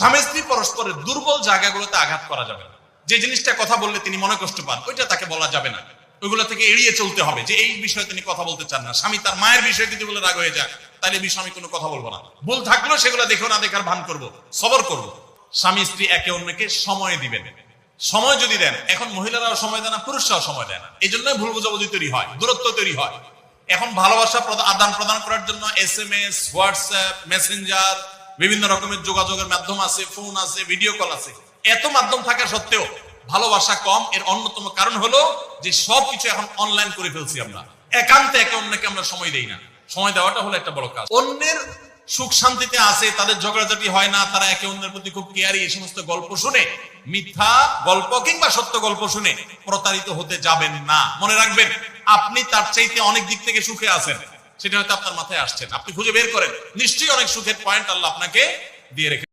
স্বামী স্ত্রী পরস্পরের দুর্বল জায়গাগুলোতে আঘাত করা যাবে না। যে জিনিসটা কথা বললে তিনি মনে কষ্ট পান, ওইটা তাকে বলা যাবে না। ওইগুলো থেকে এড়িয়ে চলতে হবে। যে এই বিষয়ে তিনি কথা বলতে চান না, স্বামী তার মায়ের বিষয়ে যদি বলে রাগ হয়ে যায়, তাহলে এই বিষয়ে আমি কোনো কথা বলবো না। ভুল থাকলেও সেগুলো দেখেও না দেখার ভান করবো, সবর করবো। স্বামী স্ত্রী একে অন্যকে সময় দিবেন। সময় যদি দেন, এখন মহিলারাও সময় দেয় না, পুরুষরাও সময় দেয় না, এই জন্যই ভুল বোঝাবুঝি তৈরি হয়, দূরত্ব তৈরি হয়। এখন ভালোবাসা আদান প্রদান করার জন্য SMS, হোয়াটসঅ্যাপ, মেসেঞ্জার, বিভিন্ন রকমের যোগাযোগের মাধ্যম আছে, ফোন আছে, ভিডিও কল আছে। এত মাধ্যম থাকা সত্ত্বেও ভালোবাসা কম। এর অন্যতম কারণ হলো যে সবকিছু এখন অনলাইন করে ফেলছি আমরা, একান্তে একে অন্যকে আমরা সময় দেই না। সময় দেওয়াটা হলো একটা বড় কাজ। অন্যের সুখ শান্তিতে আছে, তাদের ঝগড়াঝাটি হয় না, তারা একে অন্যের প্রতি খুব কেয়ারি, এই সমস্ত গল্প শুনে, মিথ্যা গল্প কিংবা সত্য গল্প শুনে প্রতারিত হতে যাবেন না। মনে রাখবেন, আপনি তার চাইতে অনেক দিক থেকে সুখে আছেন, সেটা হয়তো আপনার মাথায় আসছেন, আপনি খুঁজে বের করেন। নিশ্চয়ই অনেক সুখের পয়েন্ট আল্লাহ আপনাকে দিয়ে রেখে